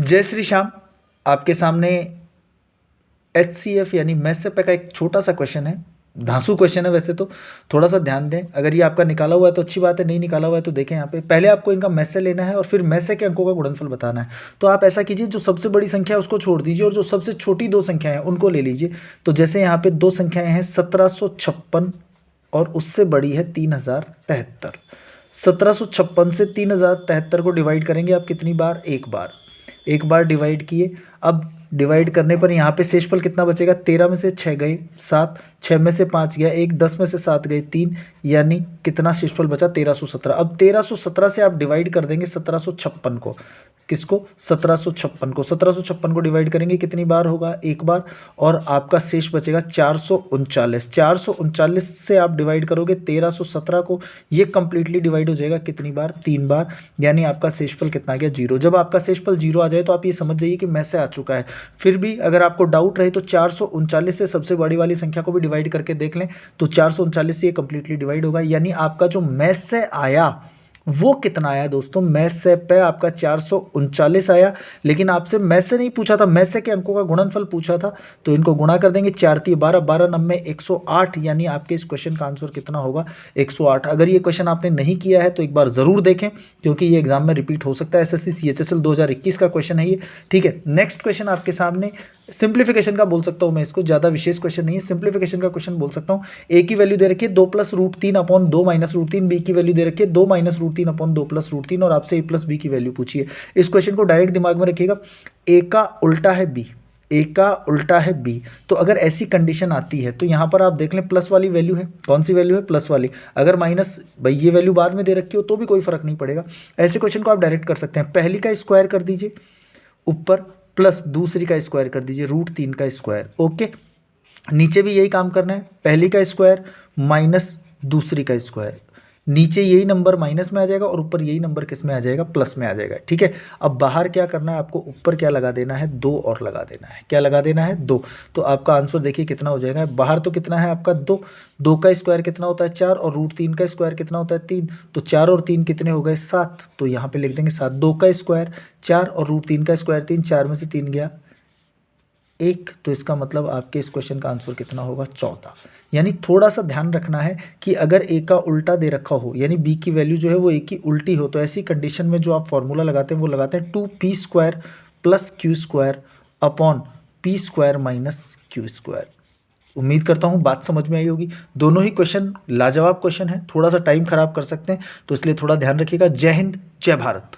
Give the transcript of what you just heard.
जय श्री श्याम। आपके सामने HCF यानी मैथ्स का एक छोटा सा क्वेश्चन है। धांसू क्वेश्चन है वैसे तो, थोड़ा सा ध्यान दें। अगर ये आपका निकाला हुआ है तो अच्छी बात है, नहीं निकाला हुआ है तो देखें यहाँ पे। पहले आपको इनका मैथ्स से लेना है और फिर मैथ्स से के अंकों का गुणनफल बताना है। तो आप ऐसा कीजिए, जो सबसे बड़ी संख्या है उसको छोड़ दीजिए और जो सबसे छोटी दो संख्याएं हैं उनको ले लीजिए। तो जैसे यहाँ पे दो संख्याएं हैं 1756 और उससे बड़ी है 3073। 1756 से 3073 को डिवाइड करेंगे आप कितनी बार? एक बार। एक बार डिवाइड किए। अब डिवाइड करने पर यहाँ पे शेषफल कितना बचेगा? 13 में से 6 गए 7, 6 में से 5 गया 1, 10 में से 7 गए 3, यानी कितना शेषफल बचा? 1317। अब 1317 से आप डिवाइड कर देंगे 1756 को। किसको? 1756 को। 1756 को डिवाइड करेंगे कितनी बार होगा? एक बार। और आपका शेष बचेगा 439। 439 से आप डिवाइड करोगे 1317 को, ये कंप्लीटली डिवाइड हो जाएगा कितनी बार? 3 बार। यानी आपका शेषफल कितना आ गया? 0। जब आपका शेषफल 0 आ जाए तो आप ये समझ जाइए कि मैथ से आ चुका है। फिर भी अगर आपको डाउट रहे तो 439 से सबसे बड़ी वाली संख्या को भी डिवाइड करके देख लें, तो 439 से ये कंप्लीटली डिवाइड होगा। यानी आपका जो मैथ से आया वो कितना आया दोस्तों? मैथ से पे आपका 439 आया। लेकिन आपसे मैथ से नहीं पूछा था, मैथ से के अंकों का गुणनफल पूछा था। तो इनको गुणा कर देंगे, 4 × 12, 12 × 9 108। यानी आपके इस क्वेश्चन का आंसर कितना होगा? 108। अगर ये क्वेश्चन आपने नहीं किया है तो एक बार ज़रूर देखें, क्योंकि ये एग्जाम में रिपीट हो सकता है। SSC CHSL 2021 का क्वेश्चन है ये। ठीक है, नेक्स्ट क्वेश्चन आपके सामने सिंप्लीफिकेशन का बोल सकता हूँ मैं इसको, ज़्यादा विशेष क्वेश्चन नहीं है, सिंप्लीफिकेशन का क्वेश्चन बोल सकता हूँ। ए की वैल्यू दे रखी है 2 + √3/2 - √3। बी की वैल्यू दे रखी है 2 - √3/2 + √3 और आपसे a + b की वैल्यू पूछी है। इस क्वेश्चन को डायरेक्ट दिमाग में रखिएगा। ए का उल्टा है बी, ए का उल्टा है बी। तो अगर ऐसी कंडीशन आती है तो यहाँ पर आप देख लें प्लस वाली वैल्यू है। कौन सी वैल्यू है? प्लस वाली। अगर माइनस, भाई ये वैल्यू बाद में दे रखी हो तो भी कोई फर्क नहीं पड़ेगा। ऐसे क्वेश्चन को आप डायरेक्ट कर सकते हैं। पहली का स्क्वायर कर दीजिए ऊपर, प्लस दूसरी का स्क्वायर कर दीजिए √3 का स्क्वायर। ओके, नीचे भी यही काम करना है। पहली का स्क्वायर माइनस दूसरी का स्क्वायर। नीचे यही नंबर माइनस में आ जाएगा और ऊपर यही नंबर किस में आ जाएगा? प्लस में आ जाएगा। ठीक है, अब बाहर क्या करना है आपको? ऊपर क्या लगा देना है? 2 और लगा देना है। क्या लगा देना है? 2। तो आपका आंसर देखिए कितना हो जाएगा। बाहर तो कितना है आपका? 2। 2 का स्क्वायर कितना होता है? 4। और √3 का स्क्वायर कितना होता है? 3। तो 4 और 3 कितने हो गए? 7। तो यहाँ पे लिख देंगे 7। 2 का स्क्वायर 4 और √3 का स्क्वायर 3। 4 में से 3 गया 1। तो इसका मतलब आपके इस क्वेश्चन का आंसर कितना होगा? 14। यानी थोड़ा सा ध्यान रखना है कि अगर ए का उल्टा दे रखा हो, यानी बी की वैल्यू जो है वो ए की उल्टी हो, तो ऐसी कंडीशन में जो आप फॉर्मूला लगाते हैं वो लगाते हैं 2p² + q² upon p² - q²। उम्मीद करता हूँ बात समझ में आई होगी। दोनों ही क्वेश्चन लाजवाब क्वेश्चन है, थोड़ा सा टाइम खराब कर सकते हैं, तो इसलिए थोड़ा ध्यान रखिएगा। जय हिंद, जय भारत।